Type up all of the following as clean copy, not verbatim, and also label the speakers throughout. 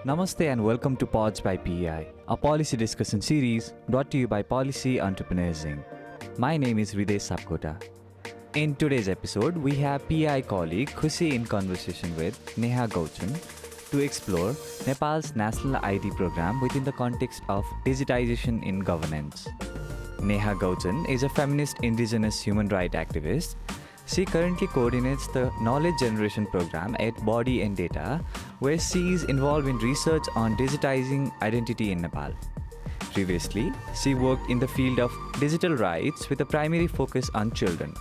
Speaker 1: Namaste and welcome to Pods by PEI, a policy discussion series brought to you by Policy Entrepreneursing. My name is Hriday Sapkota. In today's episode, we have PEI colleague Khushi in conversation with Neha Gauchan to explore Nepal's national ID program within the context of digitization in governance. Neha Gauchan is a feminist indigenous human rights activist. She currently coordinates the Knowledge Generation Program at Body and Data, where she is involved in research on digitizing identity in Nepal. Previously, she worked in the field of digital rights with a primary focus on children.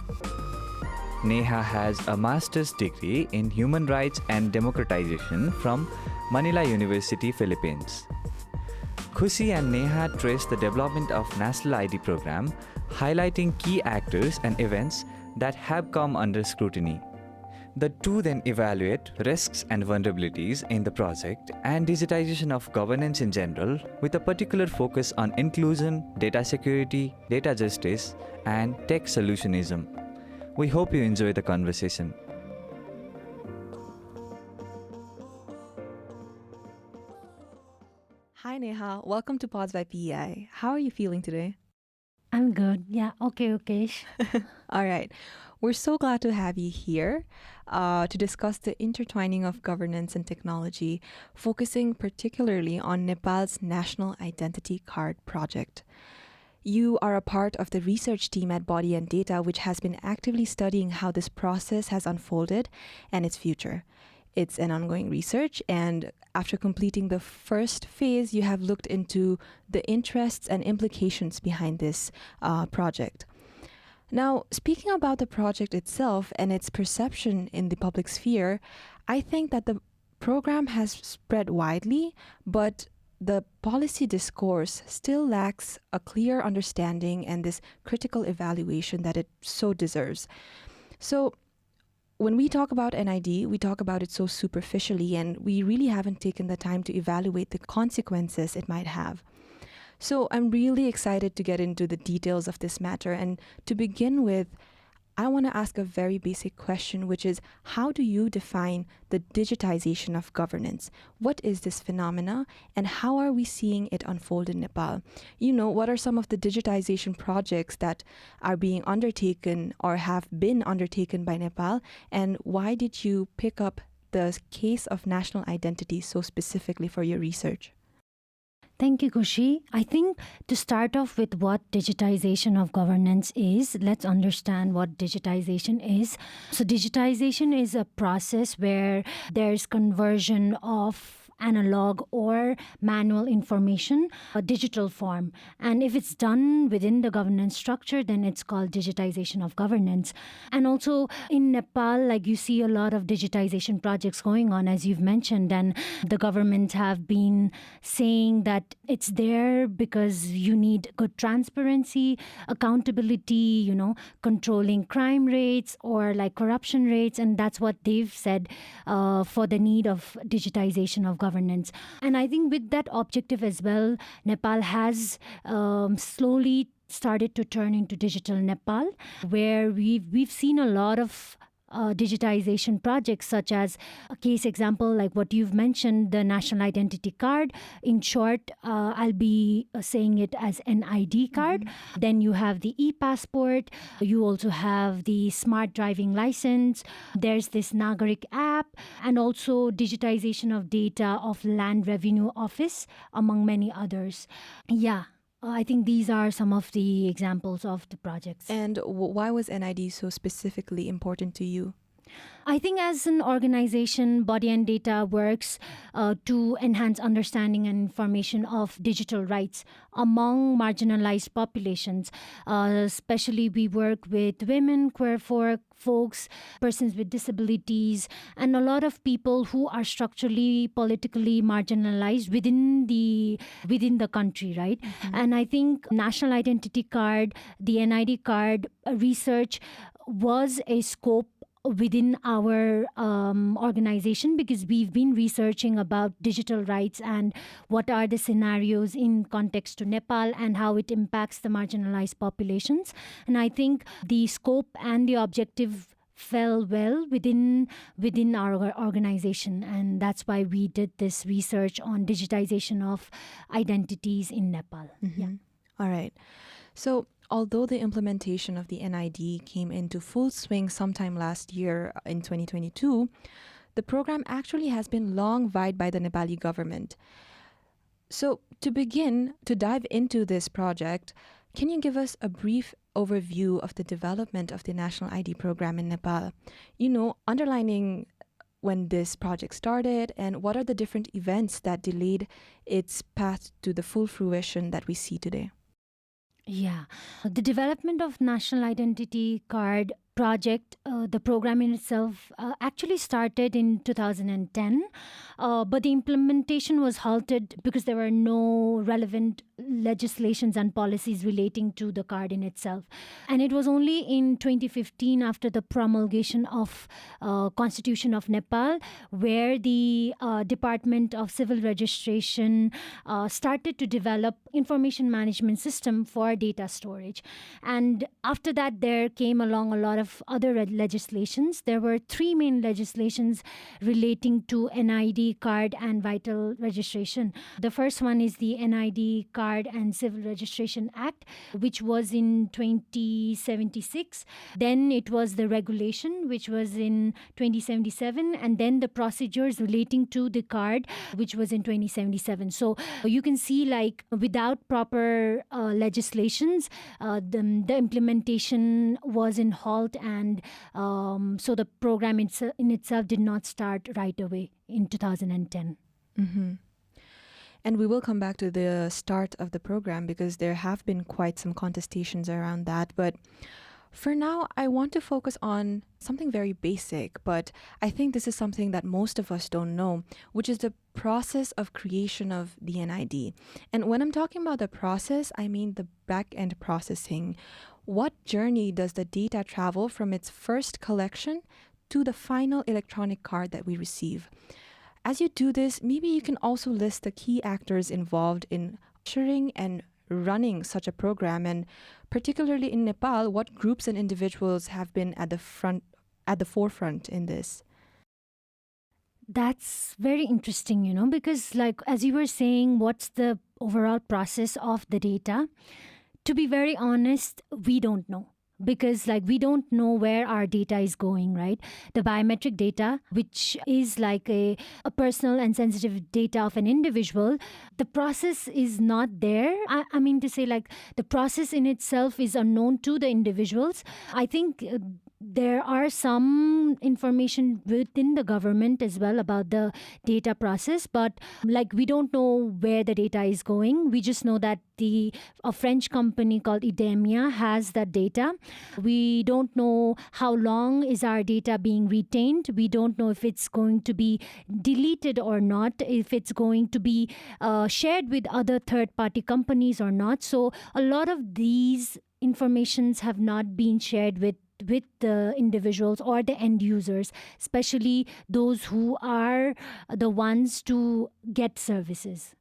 Speaker 1: Neha has a master's degree in human rights and democratization from Manila University, Philippines. Khushi and Neha trace the development of National ID program, highlighting key actors and events that have come under scrutiny. The two then evaluate risks and vulnerabilities in the project and digitization of governance in general, with a particular focus on inclusion, data security, data justice, and tech solutionism. We hope you enjoy the conversation.
Speaker 2: Hi Neha, welcome to Pods by PEI. How are you feeling today?
Speaker 3: I'm good. Yeah, okay.
Speaker 2: All right. We're so glad to have you here to discuss the intertwining of governance and technology, focusing particularly on Nepal's National Identity Card project. You are a part of the research team at Body and Data, which has been actively studying how this process has unfolded and its future. It's an ongoing research, and after completing the first phase, you have looked into the interests and implications behind this project. Now, speaking about the project itself and its perception in the public sphere, I think that the program has spread widely, but the policy discourse still lacks a clear understanding and this critical evaluation that it so deserves. So, when we talk about NID, we talk about it so superficially, and we really haven't taken the time to evaluate the consequences it might have. So I'm really excited to get into the details of this matter. And to begin with, I want to ask a very basic question, which is, how do you define the digitization of governance? What is this phenomena, and how are we seeing it unfold in Nepal? What are some of the digitization projects that are being undertaken or have been undertaken by Nepal, and why did you pick up the case of national identity so specifically for your research?
Speaker 3: Thank you, Khushi. I think to start off with what digitization of governance is, let's understand what digitization is. So digitization is a process where there's conversion of analog or manual information, a digital form. And if it's done within the governance structure, then it's called digitization of governance. And also in Nepal, like you see a lot of digitization projects going on, as you've mentioned, and the governments have been saying that it's there because you need good transparency, accountability, controlling crime rates or like corruption rates. And that's what they've said for the need of digitization of governance. And I think with that objective as well, Nepal has slowly started to turn into digital Nepal, where we've seen a lot of digitization projects, such as a case example like what you've mentioned, the national identity card. In short, I'll be saying it as NID card. Mm-hmm. Then you have the e-passport. You also have the smart driving license. There's this Nagarik app, and also digitization of data of Land Revenue Office, among many others. Yeah. I think these are some of the examples of the projects.
Speaker 2: And why was NID so specifically important to you?
Speaker 3: I think as an organization, Body and Data works to enhance understanding and information of digital rights among marginalized populations. Especially we work with women, queer folks, persons with disabilities, and a lot of people who are structurally, politically marginalized within the country, right? Mm-hmm. And I think National Identity Card, the NID card research was a scope within our organization, because we've been researching about digital rights and what are the scenarios in context to Nepal and how it impacts the marginalized populations. And I think the scope and the objective fell well within our organization, and that's why we did this research on digitization of identities in Nepal. Yeah.
Speaker 2: All right. So, although the implementation of the NID came into full swing sometime last year in 2022, the program actually has been long vied by the Nepali government. So, to begin, to dive into this project, can you give us a brief overview of the development of the National ID program in Nepal? Underlining when this project started and what are the different events that delayed its path to the full fruition that we see today?
Speaker 3: Yeah. The development of National Identity Card project, the program in itself actually started in 2010, but the implementation was halted because there were no relevant legislations and policies relating to the card in itself. And it was only in 2015, after the promulgation of Constitution of Nepal, where the Department of Civil Registration started to develop information management system for data storage. And after that, there came along a lot of other legislations. There were three main legislations relating to NID card and vital registration. The first one is the NID Card and Civil Registration Act, which was in 2076. Then it was the regulation, which was in 2077. And then the procedures relating to the card, which was in 2077. So you can see, like, without proper legislations, the implementation was in halt, and so the program in itself did not start right away in 2010.
Speaker 2: And we will come back to the start of the program because there have been quite some contestations around that. But for now, I want to focus on something very basic, but I think this is something that most of us don't know, which is the process of creation of the NID. And when I'm talking about the process, I mean the back-end processing. What journey does the data travel from its first collection to the final electronic card that we receive? As you do this, maybe you can also list the key actors involved in ushering and running such a program, and particularly in Nepal, what groups and individuals have been at the forefront in this?
Speaker 3: That's very interesting, because, like, as you were saying, what's the overall process of the data? To be very honest, we don't know. Because, like, we don't know where our data is going, right? The biometric data, which is like a personal and sensitive data of an individual, the process is not there. I mean to say, like, the process in itself is unknown to the individuals. I think there are some information within the government as well about the data process, but, like, we don't know where the data is going. We just know that a French company called Idemia has that data. We don't know how long is our data being retained. We don't know if it's going to be deleted or not, if it's going to be shared with other third-party companies or not. So a lot of these informations have not been shared with the individuals or the end users, especially those who are the ones to get services.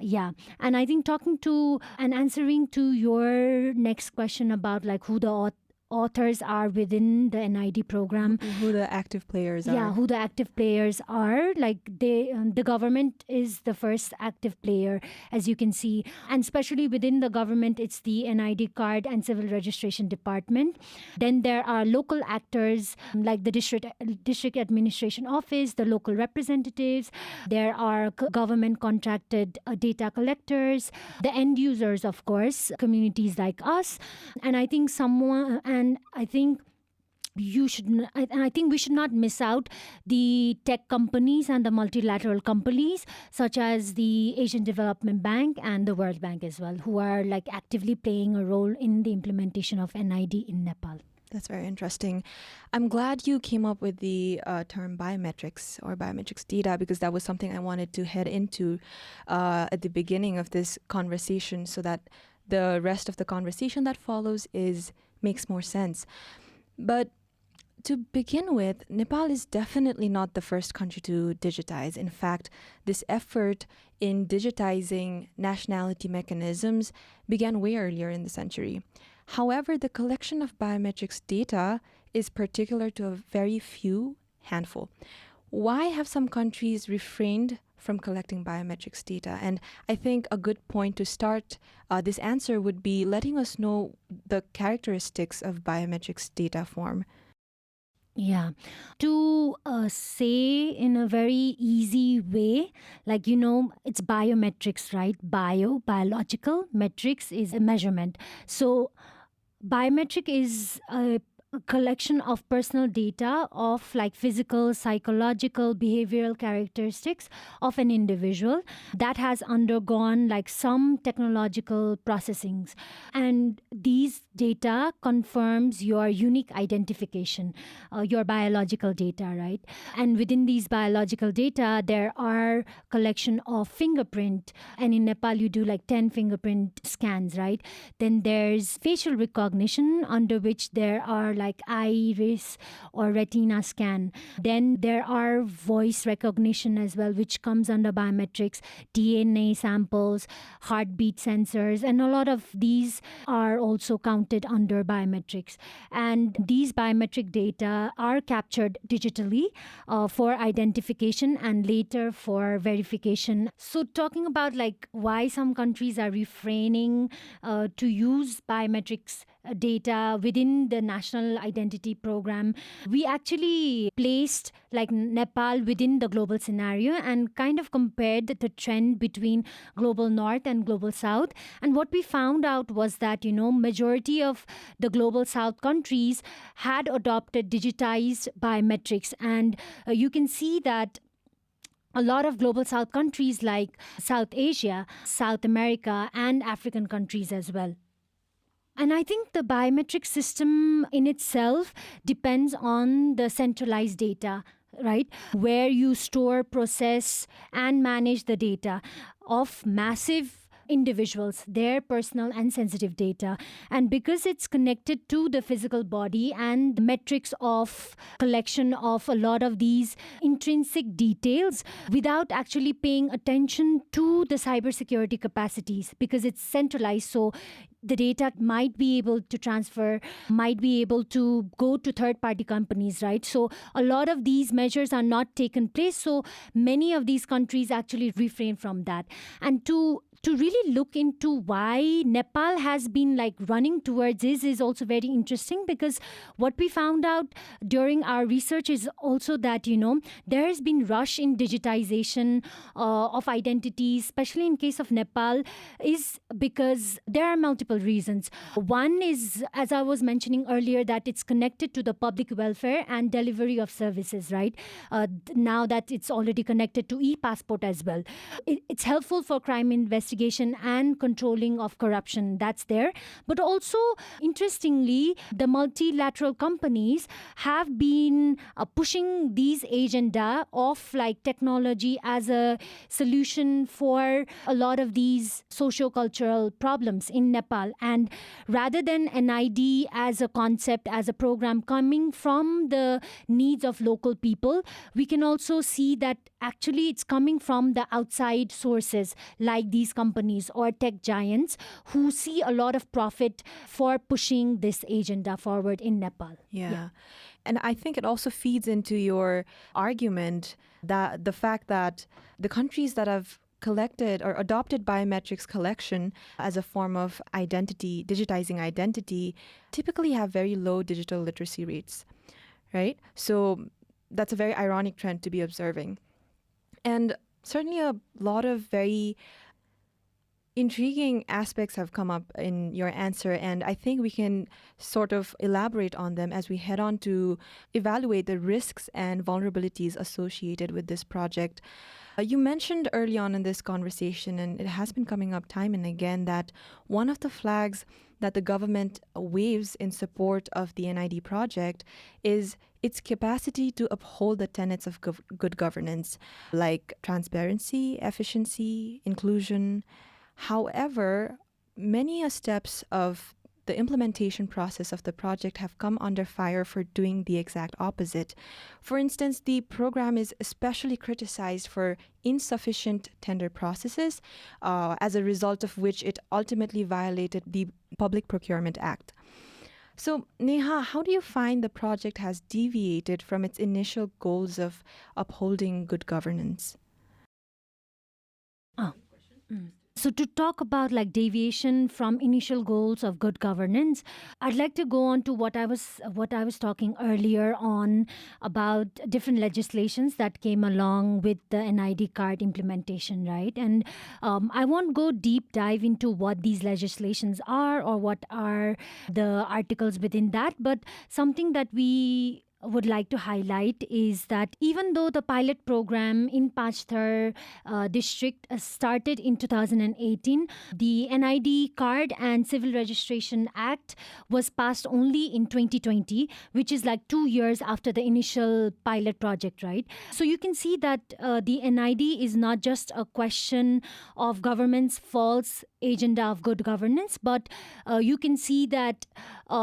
Speaker 3: Yeah. And I think talking to and answering to your next question about, like, who the authors are within the NID program.
Speaker 2: Who the active players are.
Speaker 3: Yeah, who the active players are. Like, the government is the first active player, as you can see. And especially within the government, it's the NID Card and Civil Registration Department. Then there are local actors like the district administration office, the local representatives. There are government contracted data collectors, the end users, of course, communities like us. And I think I think we should not miss out the tech companies and the multilateral companies such as the Asian Development Bank and the World Bank as well, who are, like, actively playing a role in the implementation of NID in Nepal.
Speaker 2: That's very interesting. I'm glad you came up with the term biometrics or biometrics data, because that was something I wanted to head into at the beginning of this conversation, so that the rest of the conversation that follows makes more sense. But to begin with, Nepal is definitely not the first country to digitize. In fact, this effort in digitizing nationality mechanisms began way earlier in the century. However, the collection of biometrics data is particular to a very few handful. Why have some countries refrained from collecting biometrics data? And I think a good point to start this answer would be letting us know the characteristics of biometrics data form.
Speaker 3: Yeah. To say in a very easy way, like, it's biometrics, right? Biological, metrics is a measurement. So biometric is a collection of personal data of like physical, psychological, behavioral characteristics of an individual that has undergone like some technological processings. And these data confirms your unique identification, your biological data, right? And within these biological data, there are collection of fingerprint. And in Nepal, you do like 10 fingerprint scans, right? Then there's facial recognition, under which there are like iris or retina scan. Then there are voice recognition as well, which comes under biometrics, DNA samples, heartbeat sensors, and a lot of these are also counted under biometrics. And these biometric data are captured digitally for identification and later for verification. So talking about like why some countries are refraining to use biometrics data within the national identity program, we actually placed like Nepal within the global scenario and kind of compared the trend between global north and global south. And what we found out was that, majority of the global south countries had adopted digitized biometrics. And you can see that a lot of global south countries like South Asia, South America, and African countries as well. And I think the biometric system in itself depends on the centralized data, right? Where you store, process, and manage the data of massive individuals, their personal and sensitive data. And because it's connected to the physical body and the metrics of collection of a lot of these intrinsic details without actually paying attention to the cybersecurity capacities, because it's centralized. So the data might be able to transfer, might be able to go to third-party companies, right? So a lot of these measures are not taken place. So many of these countries actually refrain from that. And to really look into why Nepal has been like running towards this is also very interesting, because what we found out during our research is also that, there has been rush in digitization of identities, especially in case of Nepal, is because there are multiple reasons. One is, as I was mentioning earlier, that it's connected to the public welfare and delivery of services, right? Now that it's already connected to e-passport as well. It's helpful for crime investigation and controlling of corruption. That's there. But also, interestingly, the multilateral companies have been pushing these agenda of like technology as a solution for a lot of these socio-cultural problems in Nepal. And rather than NID as a concept, as a program coming from the needs of local people, we can also see that actually it's coming from the outside sources like these companies or tech giants who see a lot of profit for pushing this agenda forward in Nepal.
Speaker 2: Yeah. And I think it also feeds into your argument that the fact that the countries that have collected or adopted biometrics collection as a form of identity, digitizing identity, typically have very low digital literacy rates, right? So that's a very ironic trend to be observing. And certainly a lot of very intriguing aspects have come up in your answer, and I think we can sort of elaborate on them as we head on to evaluate the risks and vulnerabilities associated with this project. You mentioned early on in this conversation, and it has been coming up time and again, that one of the flags that the government waves in support of the NID project is its capacity to uphold the tenets of good governance, like transparency, efficiency, inclusion. However, many steps of the implementation process of the project have come under fire for doing the exact opposite. For instance, the program is especially criticized for insufficient tender processes, as a result of which it ultimately violated the Public Procurement Act. So, Neha, how do you find the project has deviated from its initial goals of upholding good governance?
Speaker 3: Oh. So to talk about like deviation from initial goals of good governance, I'd like to go on to what I was talking earlier on about different legislations that came along with the NID card implementation, right? And I won't go deep dive into what these legislations are or what are the articles within that, but something that we would like to highlight is that even though the pilot program in Pachthar district started in 2018, the NID card and civil registration act was passed only in 2020, which is like 2 years after the initial pilot project, right? So you can see that the NID is not just a question of government's false agenda of good governance, but you can see that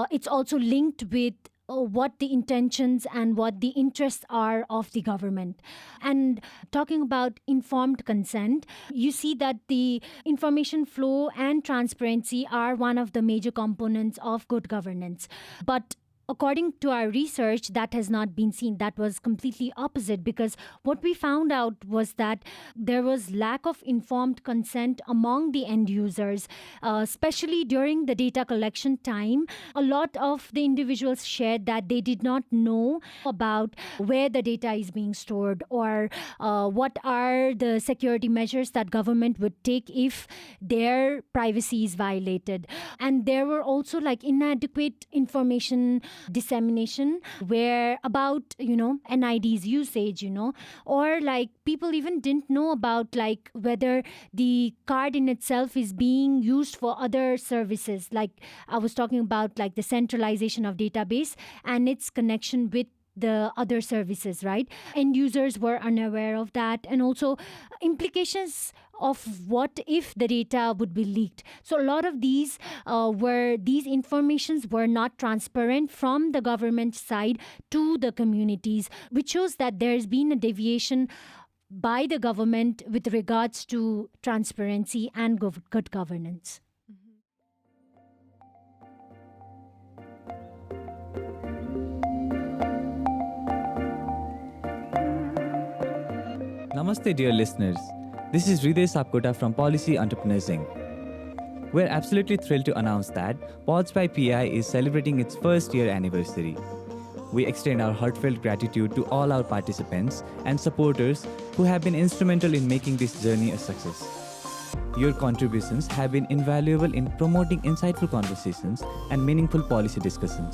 Speaker 3: it's also linked with what the intentions and what the interests are of the government. And talking about informed consent, you see that the information flow and transparency are one of the major components of good governance. But according to our research, that has not been seen. That was completely opposite, because what we found out was that there was lack of informed consent among the end users, especially during the data collection time. A lot of the individuals shared that they did not know about where the data is being stored, or what are the security measures that government would take if their privacy is violated. And there were also like inadequate information dissemination where about NID's usage, or like people even didn't know about like whether the card in itself is being used for other services. Like I was talking about like the centralization of database and its connection with the other services, right? End users were unaware of that, and also implications of what if the data would be leaked. So a lot of these informations were not transparent from the government side to the communities, which shows that there's been a deviation by the government with regards to transparency and good governance.
Speaker 1: Namaste, dear listeners. This is Hriday Sapkota from Policy Entrepreneuring. We're absolutely thrilled to announce that Pods by PI is celebrating its first year anniversary. We extend our heartfelt gratitude to all our participants and supporters who have been instrumental in making this journey a success. Your contributions have been invaluable in promoting insightful conversations and meaningful policy discussions.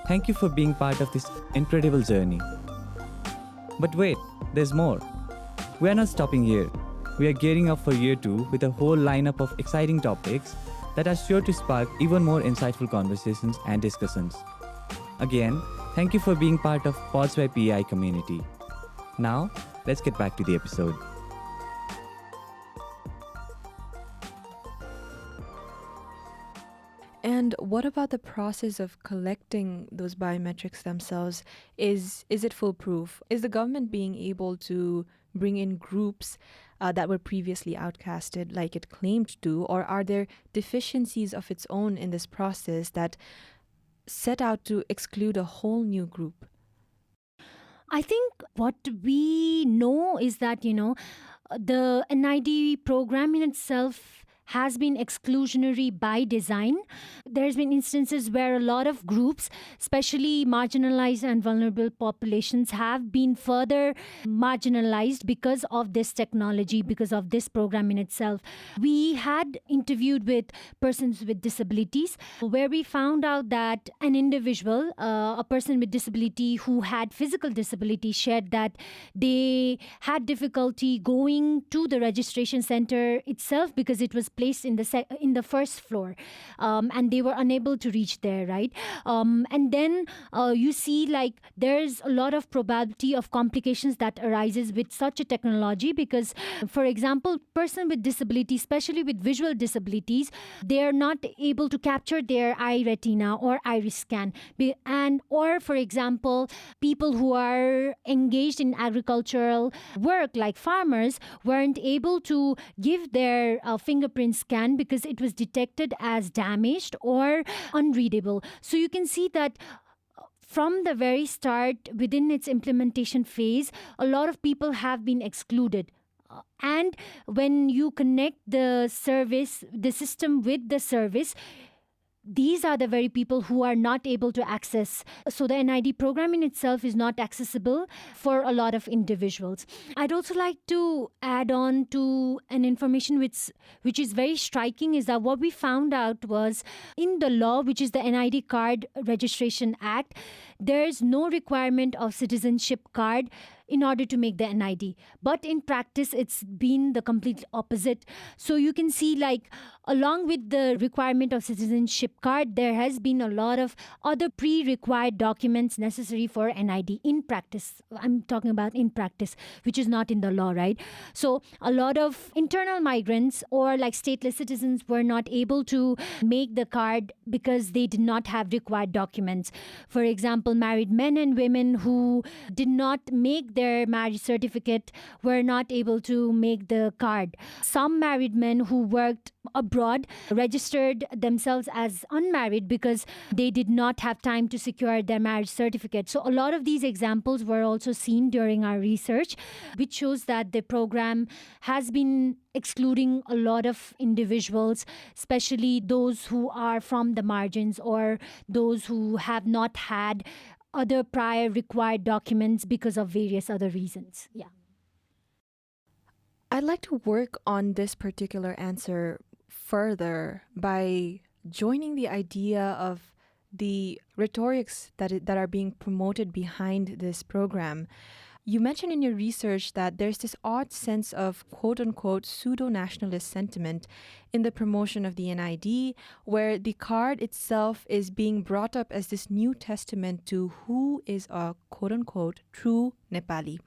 Speaker 1: Thank you for being part of this incredible journey. But wait, there's more. We are not stopping here. We are gearing up for year 2 with a whole lineup of exciting topics that are sure to spark even more insightful conversations and discussions. Again, thank you for being part of Pods by PI community. Now, let's get back to the episode.
Speaker 2: And what about the process of collecting those biometrics themselves? Is it foolproof? Is the government being able to bring in groups that were previously outcasted like it claimed to, or are there deficiencies of its own in this process that set out to exclude a whole new group?
Speaker 3: I think what we know is that, the NID program in itself has been exclusionary by design. There's been instances where a lot of groups, especially marginalized and vulnerable populations, have been further marginalized because of this technology, because of this program in itself. We had interviewed with persons with disabilities where we found out that an individual, a person with disability who had physical disability, shared that they had difficulty going to the registration center itself because it was placed in the first floor, and they were unable to reach there, right? And then you see like there's a lot of probability of complications that arises with such a technology because, for example, person with disability, especially with visual disabilities, they are not able to capture their eye retina or iris scan, or for example, people who are engaged in agricultural work like farmers weren't able to give their fingerprint scan because it was detected as damaged or unreadable. So you can see that from the very start, within its implementation phase, a lot of people have been excluded. And when you connect the service, the system with the service, these are the very people who are not able to access. So the NID program in itself is not accessible for a lot of individuals. I'd also like to add on to an information which is very striking, is that what we found out was in the law, which is the NID Card Registration Act, there's no requirement of citizenship card in order to make the NID. But in practice, it's been the complete opposite. So you can see, like, along with the requirement of citizenship card, there has been a lot of other pre-required documents necessary for NID in practice. I'm talking about in practice, which is not in the law, right? So a lot of internal migrants or like stateless citizens were not able to make the card because they did not have required documents. For example, married men and women who did not make their marriage certificate were not able to make the card. Some married men who worked abroad registered themselves as unmarried because they did not have time to secure their marriage certificate. So a lot of these examples were also seen during our research, which shows that the program has been excluding a lot of individuals, especially those who are from the margins or those who have not had other prior required documents because of various other reasons. Yeah.
Speaker 2: I'd like to work on this particular answer further by joining the idea of the rhetorics that are being promoted behind this program. You mentioned in your research that there's this odd sense of quote-unquote pseudo-nationalist sentiment in the promotion of the NID, where the card itself is being brought up as this new testament to who is a quote-unquote true Nepali.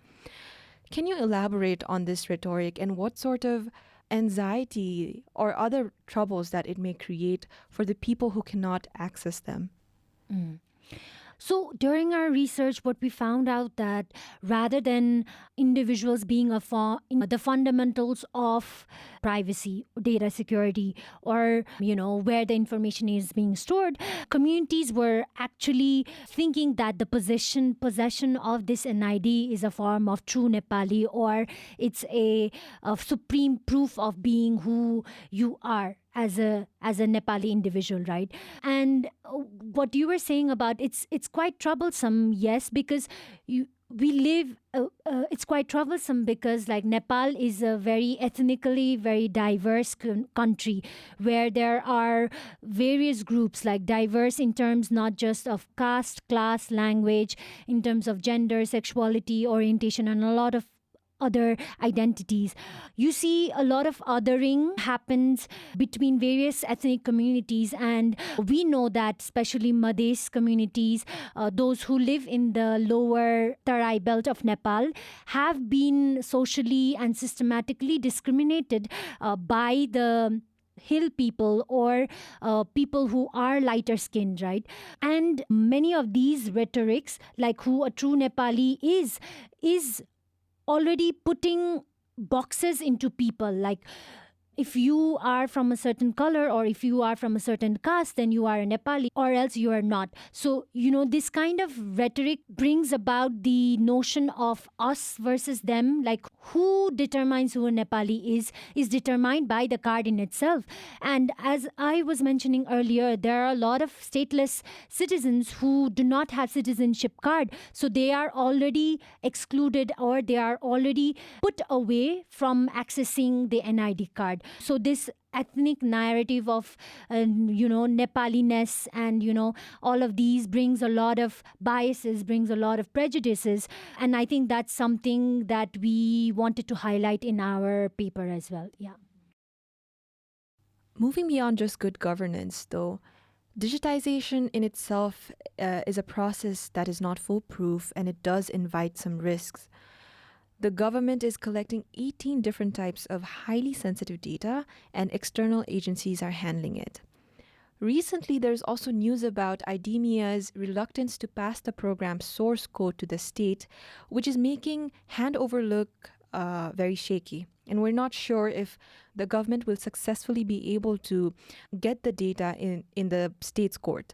Speaker 2: Can you elaborate on this rhetoric and what sort of anxiety or other troubles that it may create for the people who cannot access them?
Speaker 3: So during our research, what we found out that rather than individuals being the fundamentals of privacy, data security, or where the information is being stored, communities were actually thinking that the possession of this NID is a form of true Nepali, or it's a supreme proof of being who you are as a Nepali individual, right? And what you were saying about it's quite troublesome, yes, because it's quite troublesome because like Nepal is a very ethnically very diverse country where there are various groups, like diverse in terms not just of caste, class, language, in terms of gender, sexuality, orientation, and a lot of other identities. You see a lot of othering happens between various ethnic communities, and we know that especially Madhes communities, those who live in the lower Tarai belt of Nepal, have been socially and systematically discriminated by the hill people or people who are lighter skinned, right? And many of these rhetorics, like who a true Nepali is already putting boxes into people, like if you are from a certain color or if you are from a certain caste, then you are a Nepali, or else you are not. So, this kind of rhetoric brings about the notion of us versus them, like who determines who a Nepali is determined by the card in itself. And as I was mentioning earlier, there are a lot of stateless citizens who do not have citizenship card. So they are already excluded, or they are already put away from accessing the NID card. So this ethnic narrative of, Nepaliness and, all of these brings a lot of biases, brings a lot of prejudices. And I think that's something that we wanted to highlight in our paper as well. Yeah.
Speaker 2: Moving beyond just good governance, though, digitization in itself is a process that is not foolproof, and it does invite some risks. The government is collecting 18 different types of highly sensitive data, and external agencies are handling it. Recently, there's also news about IDEMIA's reluctance to pass the program's source code to the state, which is making handover look very shaky. And we're not sure if the government will successfully be able to get the data in the state's court.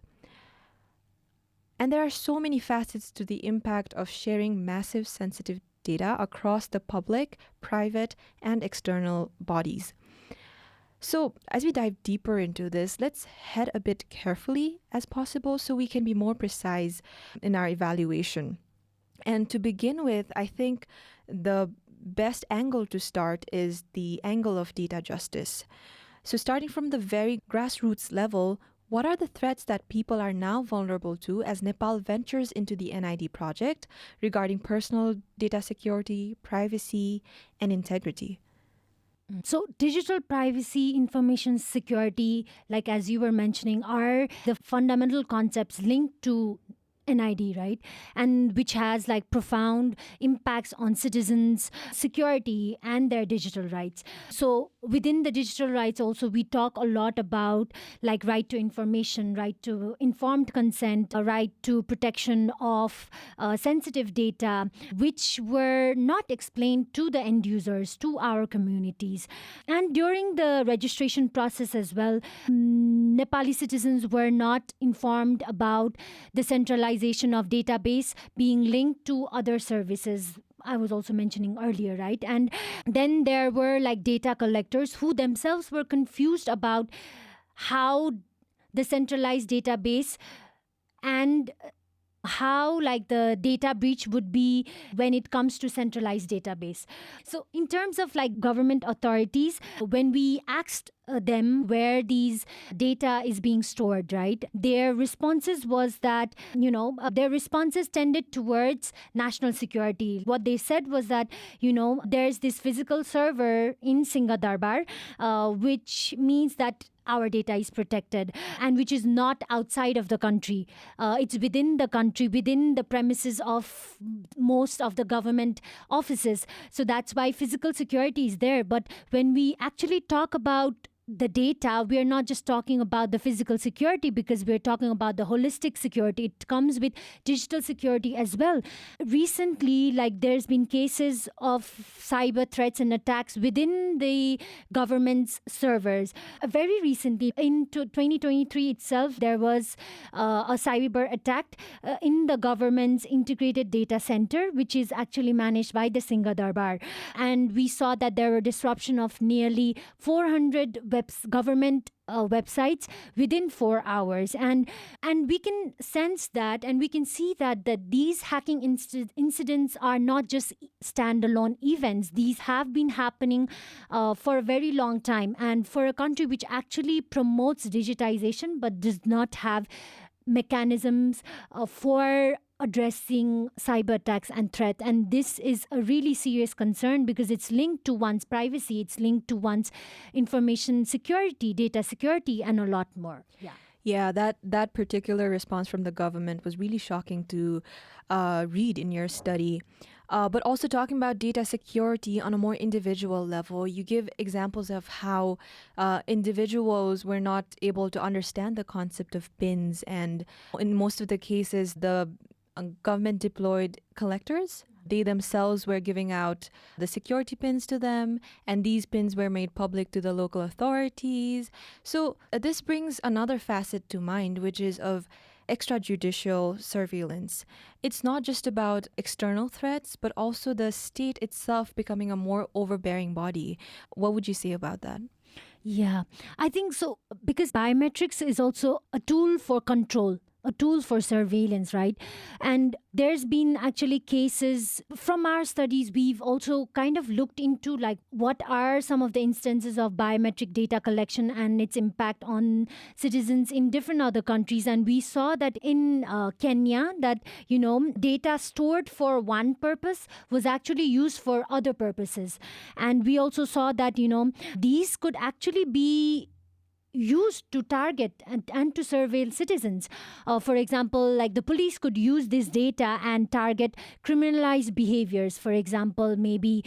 Speaker 2: And there are so many facets to the impact of sharing massive sensitive data across the public, private, and external bodies. So, as we dive deeper into this, let's head a bit carefully as possible so we can be more precise in our evaluation. And to begin with, I think the best angle to start is the angle of data justice. So, starting from the very grassroots level, what are the threats that people are now vulnerable to as Nepal ventures into the NID project regarding personal data security, privacy, and integrity?
Speaker 3: So, digital privacy, information security, like as you were mentioning, are the fundamental concepts linked to NID, right? And which has like profound impacts on citizens' security and their digital rights. So within the digital rights also, we talk a lot about like right to information, right to informed consent, a right to protection of sensitive data, which were not explained to the end users, to our communities. And during the registration process as well, Nepali citizens were not informed about the centralization of database being linked to other services. I was also mentioning earlier, right? And then there were like data collectors who themselves were confused about how the centralized database and how like the data breach would be when it comes to centralized database. So in terms of like government authorities, when we asked them where these data is being stored, right, their responses was that their responses tended towards national security. What they said was that there's this physical server in Singha Darbar, which means that our data is protected and which is not outside of the country. It's within the country, within the premises of most of the government offices. So that's why physical security is there. But when we actually talk about the data, we are not just talking about the physical security, because we're talking about the holistic security. It comes with digital security as well. Recently, like there's been cases of cyber threats and attacks within the government's servers. Very recently, in 2023 itself, there was a cyber attack in the government's integrated data center, which is actually managed by the Singha Darbar. And we saw that there were disruption of nearly 400 government websites within 4 hours, and we can sense that, and we can see that these hacking incidents are not just standalone events. These have been happening for a very long time, and for a country which actually promotes digitization but does not have mechanisms for addressing cyber attacks and threat. And this is a really serious concern because it's linked to one's privacy, it's linked to one's information security, data security, and a lot more.
Speaker 2: Yeah, that particular response from the government was really shocking to read in your study. But also talking about data security on a more individual level, you give examples of how individuals were not able to understand the concept of PINs, and in most of the cases, the government deployed collectors. They themselves were giving out the security pins to them, and these pins were made public to the local authorities. So this brings another facet to mind, which is of extrajudicial surveillance. It's not just about external threats, but also the state itself becoming a more overbearing body. What would you say about that?
Speaker 3: Yeah, I think so, because biometrics is also a tool for control, a tool for surveillance, right? And there's been actually cases from our studies. We've also kind of looked into like what are some of the instances of biometric data collection and its impact on citizens in different other countries. And we saw that in Kenya, that data stored for one purpose was actually used for other purposes. And we also saw that these could actually be used to target and to surveil citizens. For example, like the police could use this data and target criminalized behaviors, for example, maybe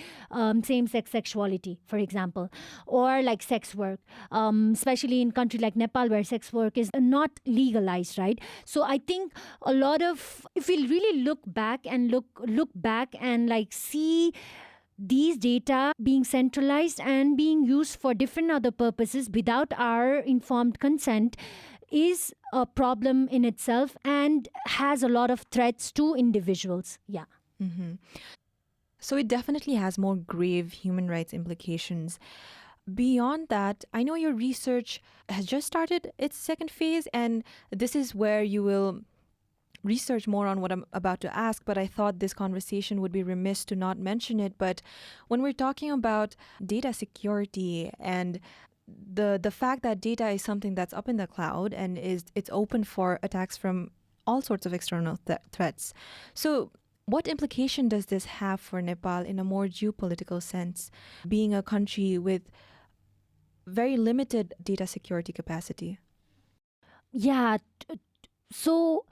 Speaker 3: same-sex sexuality, for example, or like sex work, especially in country like Nepal where sex work is not legalized, right? So I think a lot of, if we really look back and like see these data being centralized and being used for different other purposes without our informed consent is a problem in itself and has a lot of threats to individuals. Yeah.
Speaker 2: Hmm. So it definitely has more grave human rights implications. Beyond that, I know your research has just started its second phase, and this is where you will research more on what I'm about to ask, but I thought this conversation would be remiss to not mention it. But when we're talking about data security and the fact that data is something that's up in the cloud and it's open for attacks from all sorts of external threats. So what implication does this have for Nepal in a more geopolitical sense, being a country with very limited data security capacity?
Speaker 3: Yeah. So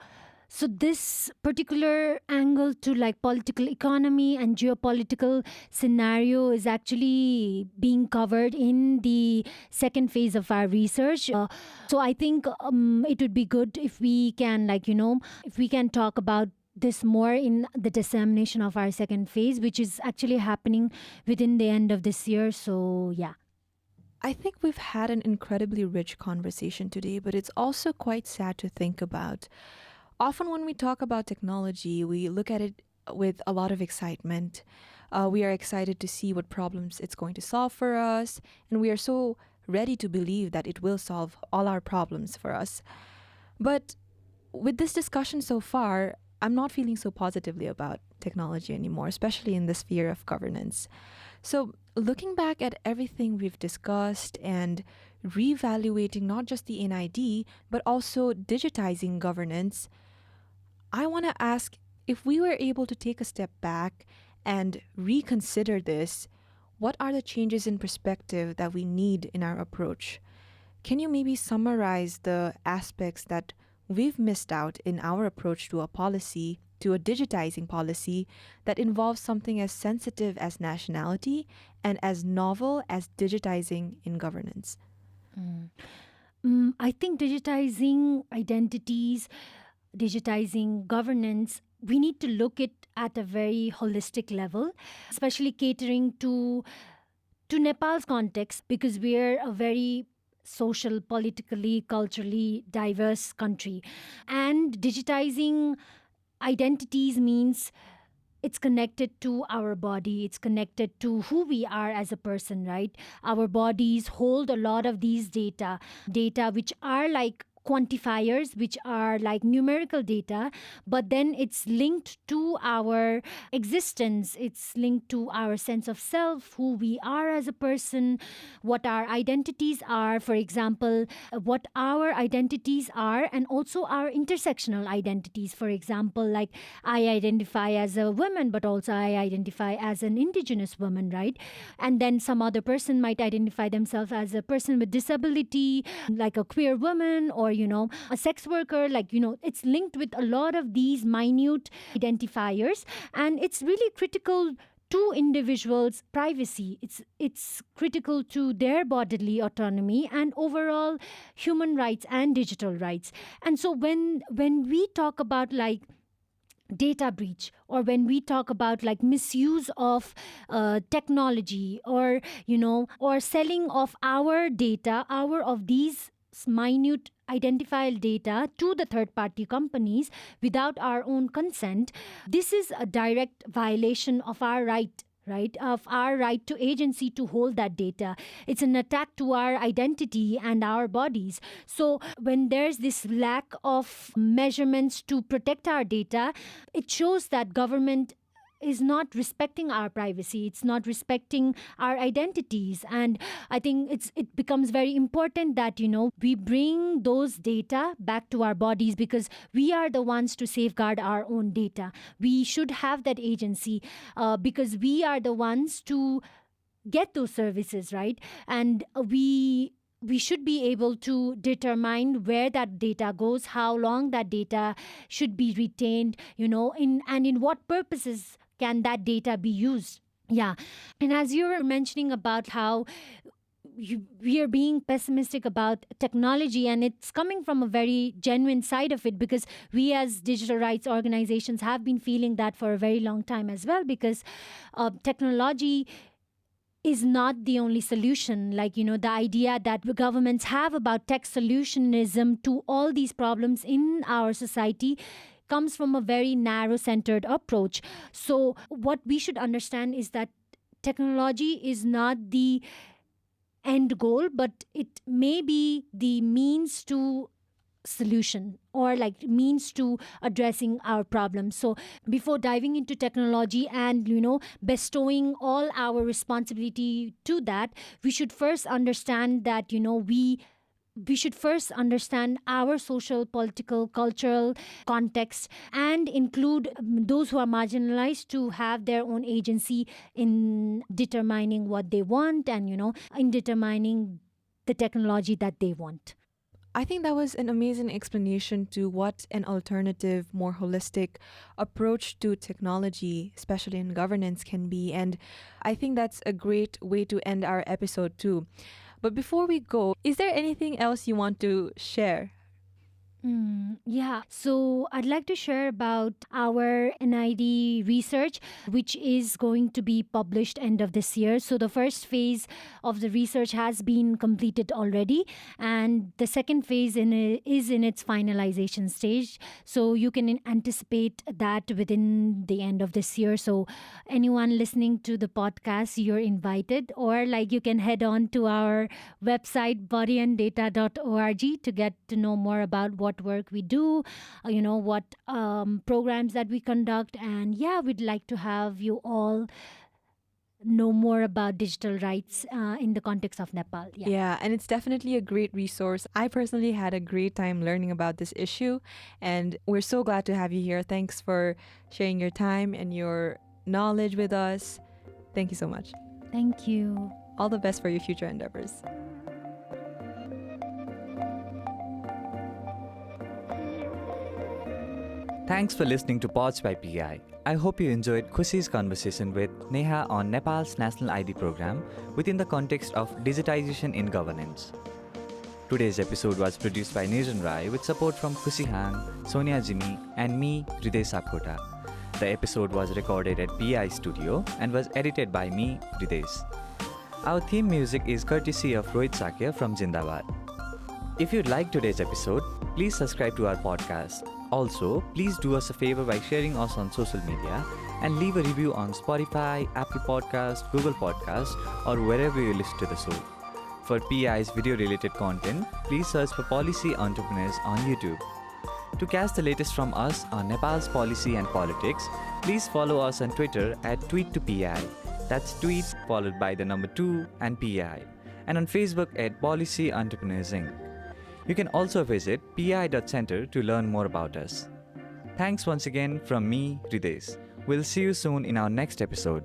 Speaker 3: so this particular angle to like political economy and geopolitical scenario is actually being covered in the second phase of our research. So I think it would be good if we can if we can talk about this more in the dissemination of our second phase, which is actually happening within the end of this year. So yeah.
Speaker 2: I think we've had an incredibly rich conversation today, but it's also quite sad to think about. Often, when we talk about technology, we look at it with a lot of excitement. We are excited to see what problems it's going to solve for us, and we are so ready to believe that it will solve all our problems for us. But with this discussion so far, I'm not feeling so positively about technology anymore, especially in the sphere of governance. So, looking back at everything we've discussed and reevaluating not just the NID, but also digitizing governance, I want to ask, if we were able to take a step back and reconsider this, what are the changes in perspective that we need in our approach? Can you maybe summarize the aspects that we've missed out in our approach to a policy, to a digitizing policy that involves something as sensitive as nationality and as novel as digitizing in governance?
Speaker 3: I think digitizing identities, digitizing governance, we need to look at a very holistic level, especially catering to Nepal's context, because we're a very social, politically, culturally diverse country. And digitizing identities means it's connected to our body, it's connected to who we are as a person, right? Our bodies hold a lot of these data which are like quantifiers, which are like numerical data, but then it's linked to our existence, it's linked to our sense of self, who we are as a person, what our identities are, for example, what our identities are, and also our intersectional identities. For example, like I identify as a woman, but also I identify as an indigenous woman, right? And then some other person might identify themselves as a person with disability, like a queer woman, or a sex worker. Like it's linked with a lot of these minute identifiers, and it's really critical to individuals' privacy. It's critical to their bodily autonomy and overall human rights and digital rights. And so when we talk about like data breach, or when we talk about like misuse of technology, or or selling of our data, our of these minute identifiable data to the third party companies without our own consent, this is a direct violation of our right, of our right to agency to hold that data. It's an attack to our identity and our bodies. So when there's this lack of measurements to protect our data, it shows that government is not respecting our privacy, it's not respecting our identities. And I think it becomes very important that we bring those data back to our bodies, because we are the ones to safeguard our own data. We should have that agency, because we are the ones to get those services, right? And we should be able to determine where that data goes, how long that data should be retained, in what purposes can that data be used. Yeah. And as you were mentioning about how we are being pessimistic about technology, and it's coming from a very genuine side of it, because we as digital rights organizations have been feeling that for a very long time as well, because technology is not the only solution. Like, the idea that governments have about tech solutionism to all these problems in our society comes from a very narrow centered approach. So what we should understand is that technology is not the end goal, but it may be the means to solution, or like means to addressing our problems. So before diving into technology and bestowing all our responsibility to that, we should first understand that we should first understand our social, political, cultural context, and include those who are marginalized to have their own agency in determining what they want, and in determining the technology that they want.
Speaker 2: I think that was an amazing explanation to what an alternative, more holistic approach to technology, especially in governance, can be. And I think that's a great way to end our episode too. But before we go, is there anything else you want to share?
Speaker 3: Yeah, so I'd like to share about our NID research, which is going to be published end of this year. So the first phase of the research has been completed already, and the second phase is in its finalization stage. So you can anticipate that within the end of this year. So anyone listening to the podcast, you're invited, or like you can head on to our website bodyanddata.org to get to know more about what work we do, what programs that we conduct. And yeah, we'd like to have you all know more about digital rights in the context of Nepal.
Speaker 2: Yeah, and it's definitely a great resource. I personally had a great time learning about this issue, and we're so glad to have you here. Thanks for sharing your time and your knowledge with us. Thank you so much.
Speaker 3: Thank you.
Speaker 2: All the best for your future endeavors.
Speaker 1: Thanks for listening to Pods by PI. I hope you enjoyed Khushi's conversation with Neha on Nepal's National ID program within the context of digitization in governance. Today's episode was produced by Nejan Rai with support from Khushi Hang, Sonia Jimmy, and me, Hriday Sapkota. The episode was recorded at PI Studio and was edited by me, Hridesh. Our theme music is courtesy of Rohit Sakya from Jindabad. If you liked today's episode, please subscribe to our podcast. Also, please do us a favor by sharing us on social media and leave a review on Spotify, Apple Podcasts, Google Podcasts, or wherever you listen to the show. For PI's video-related content, please search for Policy Entrepreneurs on YouTube. To catch the latest from us on Nepal's policy and politics, please follow us on Twitter at tweet2PI. That's tweet followed by the number 2 and PI. And on Facebook at Policy Entrepreneurs Inc. You can also visit pi.center to learn more about us. Thanks once again from me, Hridesh. We'll see you soon in our next episode.